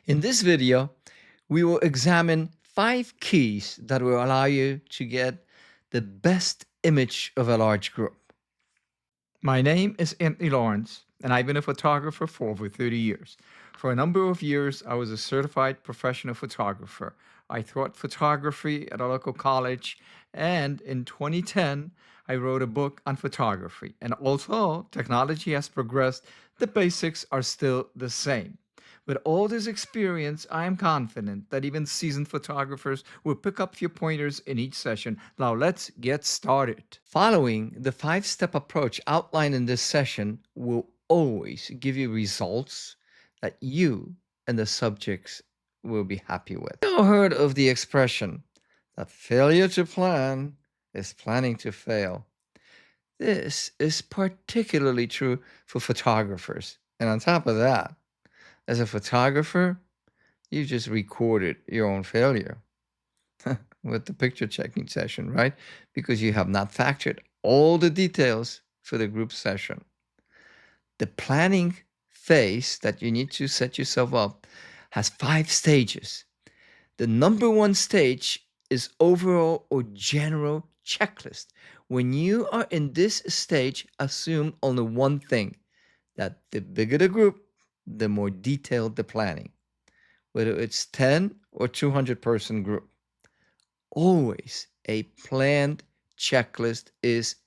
In this video, we will examine 5 keys that will allow you to get the best image of a large group. My name is Anthony Lawrence, and I've been a photographer for over 30 years. For a number of years, I was a certified professional photographer. I taught photography at a local college, and in 2010, I wrote a book on photography. And although technology has progressed, the basics are still the same. With all this experience, I am confident that even seasoned photographers will pick up a few pointers in each session. Now, let's get started. Following the 5-step approach outlined in this session will always give you results that you and the subjects will be happy with. You heard of the expression that failure to plan is planning to fail. This is particularly true for photographers. And on top of that, as a photographer, you just recorded your own failure with the picture checking session, right? Because you have not factored all the details for the group session. The planning phase that you need to set yourself up has 5 stages. The number 1 stage is overall or general checklist. When you are in this stage, assume only one thing, that the bigger the group, the more detailed the planning. Whether it's 10 or 200 person group, always a planned checklist is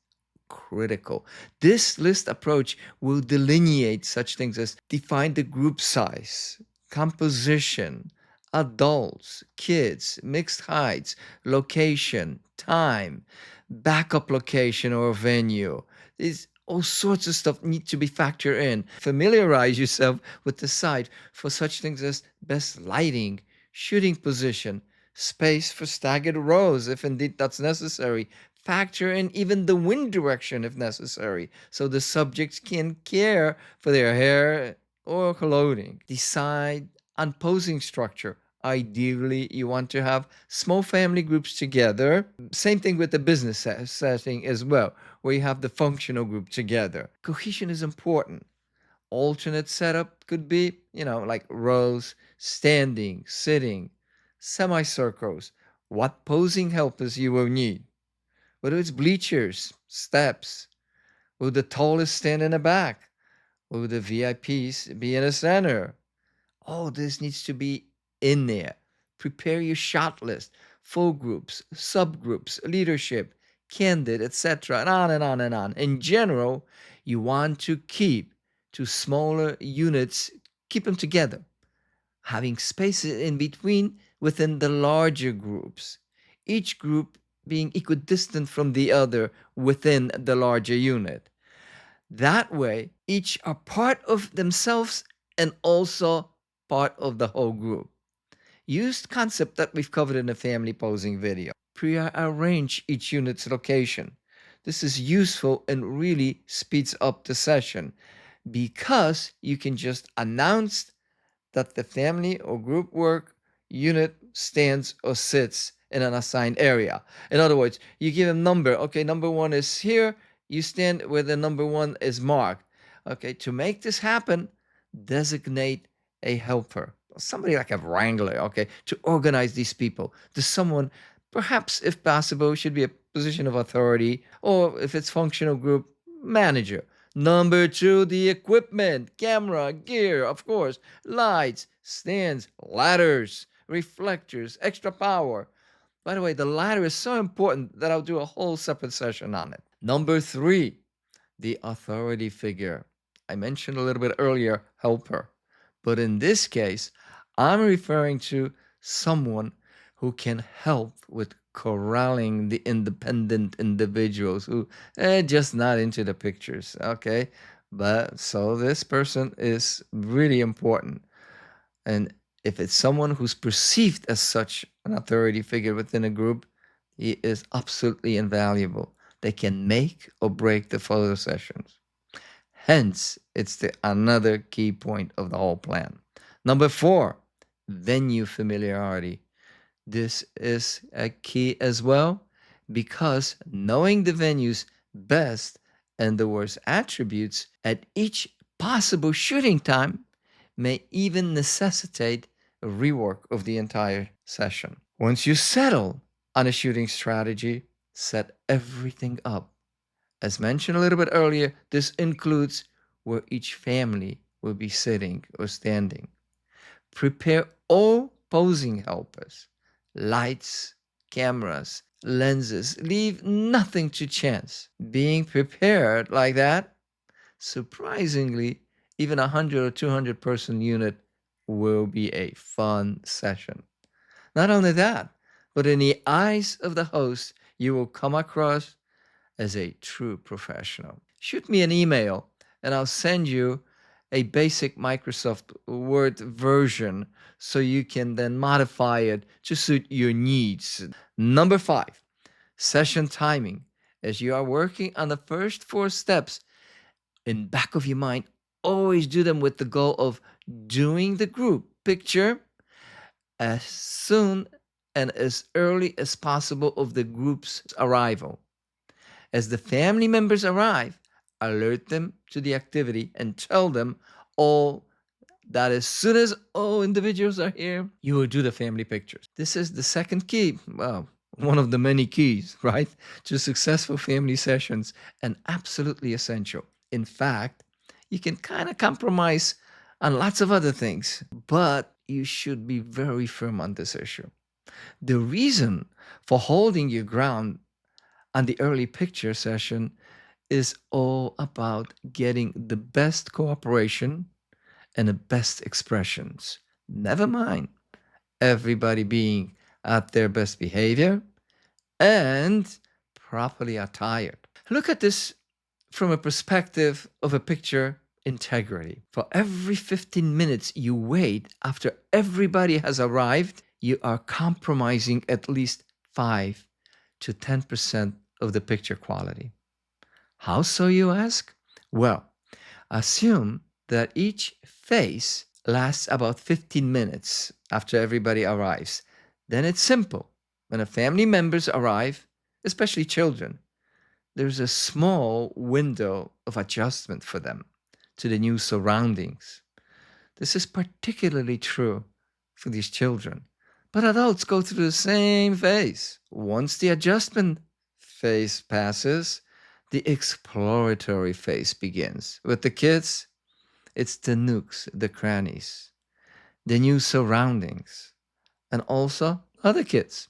critical. This list approach will delineate such things as define the group size, composition, adults, kids, mixed heights, location, time, backup location or venue. These all sorts of stuff need to be factored in. Familiarize yourself with the site for such things as best lighting, shooting position, space for staggered rows if indeed that's necessary. Factor in even the wind direction if necessary, so the subjects can care for their hair or clothing. Decide on posing structure. Ideally, you want to have small family groups together. Same thing with the business setting as well, where you have the functional group together. Cohesion is important. Alternate setup could be, like rows, standing, sitting, semicircles, what posing helpers you will need. Whether it's bleachers, steps, will the tallest stand in the back? Will the VIPs be in the center? All this needs to be in there. Prepare your shot list, full groups, subgroups, leadership, candid, etc., and on and on and on. In general, you want to keep to smaller units, keep them together, having spaces in between within the larger groups, each group being equidistant from the other within the larger unit. That way, each are part of themselves and also part of the whole group. Use concept that we've covered in the family posing video. Pre-arrange each unit's location. This is useful and really speeds up the session because you can just announce that the family or group work unit stands or sits in an assigned area. In other words, you give a number. Okay, number 1 is here. You stand where the number 1 is marked. Okay, to make this happen, designate a helper, somebody like a wrangler, okay, to organize these people. To someone, perhaps if possible, should be a position of authority, or if it's functional group, manager. Number 2, the equipment, camera, gear, of course, lights, stands, ladders, reflectors, extra power. By the way, the ladder is so important that I'll do a whole separate session on it. Number 3, the authority figure. I mentioned a little bit earlier, helper. But in this case, I'm referring to someone who can help with corralling the independent individuals who just not into the pictures, okay? But so this person is really important. And if it's someone who's perceived as such an authority figure within a group, he is absolutely invaluable. They can make or break the photo sessions. Hence, it's another key point of the whole plan. Number 4, venue familiarity. This is a key as well because knowing the venue's best and the worst attributes at each possible shooting time may even necessitate a rework of the entire session. Once you settle on a shooting strategy, set everything up. As mentioned a little bit earlier, this includes where each family will be sitting or standing. Prepare all posing helpers, lights, cameras, lenses. Leave nothing to chance. Being prepared like that, surprisingly, even a 100 or 200 person unit will be a fun session. Not only that, but in the eyes of the host, you will come across as a true professional. Shoot me an email and I'll send you a basic Microsoft Word version so you can then modify it to suit your needs. Number 5, session timing. As you are working on the first 4 steps, in back of your mind, always do them with the goal of doing the group picture as soon and as early as possible of the group's arrival. As the family members arrive, alert them to the activity and tell them all that as soon as all individuals are here, you will do the family pictures. This is the second key. Well, one of the many keys, right, to successful family sessions and absolutely essential. In fact, you can kind of compromise on lots of other things, but you should be very firm on this issue. The reason for holding your ground on the early picture session is all about getting the best cooperation and the best expressions. Never mind everybody being at their best behavior and properly attired. Look at this from a perspective of a picture integrity. For every 15 minutes you wait after everybody has arrived, you are compromising at least 5 to 10% of the picture quality. How so, you ask? Well, assume that each face lasts about 15 minutes after everybody arrives. Then it's simple. When a family members arrive, especially children, there's a small window of adjustment for them to the new surroundings. This is particularly true for these children. But adults go through the same phase. Once the adjustment phase passes, the exploratory phase begins. With the kids, it's the nooks, the crannies, the new surroundings, and also other kids.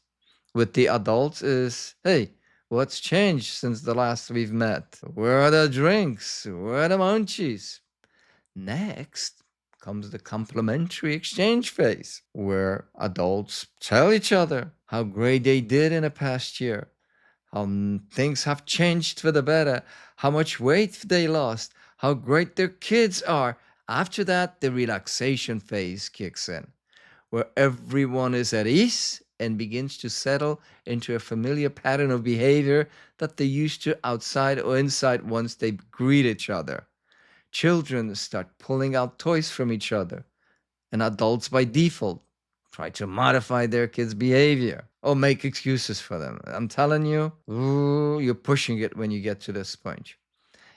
With the adults is, hey, what's changed since the last we've met? Where are the drinks? Where are the munchies? Next comes the complimentary exchange phase, where adults tell each other how great they did in the past year, how things have changed for the better, how much weight they lost, how great their kids are. After that, the relaxation phase kicks in, where everyone is at ease and begins to settle into a familiar pattern of behavior that they used to outside or inside once they greet each other. Children start pulling out toys from each other, and adults by default try to modify their kids' behavior or make excuses for them. I'm telling you, you're pushing it when you get to this point.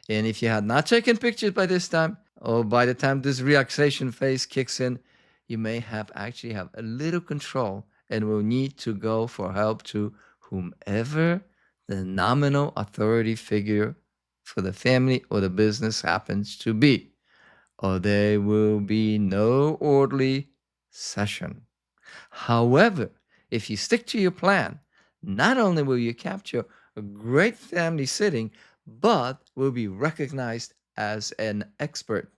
And if you had not taken pictures by this time, or by the time this relaxation phase kicks in, you may have actually have a little control and will need to go for help to whomever the nominal authority figure for the family or the business happens to be, or there will be no orderly session. However, if you stick to your plan, not only will you capture a great family sitting, but will be recognized as an expert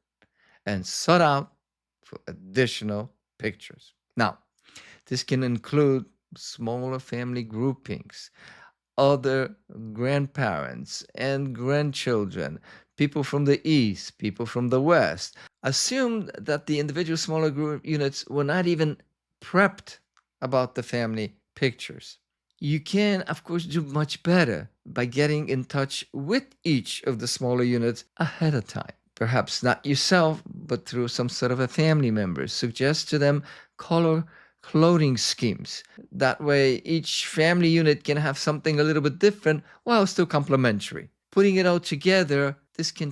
and sought out for additional pictures. Now, this can include smaller family groupings, other grandparents and grandchildren, people from the east, people from the west. Assume that the individual smaller group units were not even prepped about the family pictures. You can, of course, do much better by getting in touch with each of the smaller units ahead of time. Perhaps not yourself, but through some sort of a family member. Suggest to them color clothing schemes. That way, each family unit can have something a little bit different while still complementary. Putting it all together, this can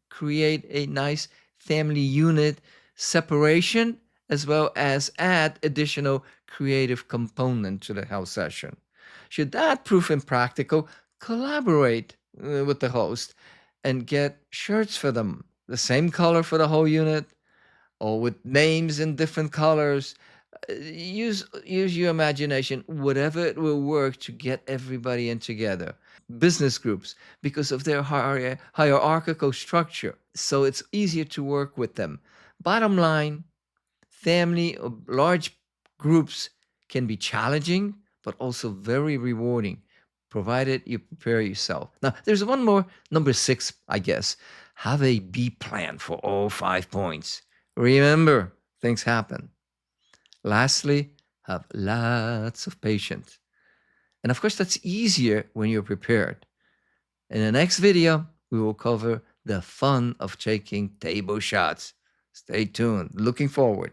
create a nice family unit separation as well as add additional creative component to the health session. Should that prove impractical, collaborate with the host and get shirts for them, the same color for the whole unit, or with names in different colors. Use your imagination, whatever it will work to get everybody in together. Business groups, because of their hierarchical structure, so it's easier to work with them. Bottom line, family or large groups can be challenging, but also very rewarding, provided you prepare yourself. Now, there's one more, number 6, I guess. Have a B plan for all 5 points. Remember, things happen. Lastly, have lots of patience. And of course, that's easier when you're prepared. In the next video, we will cover the fun of taking table shots. Stay tuned. Looking forward.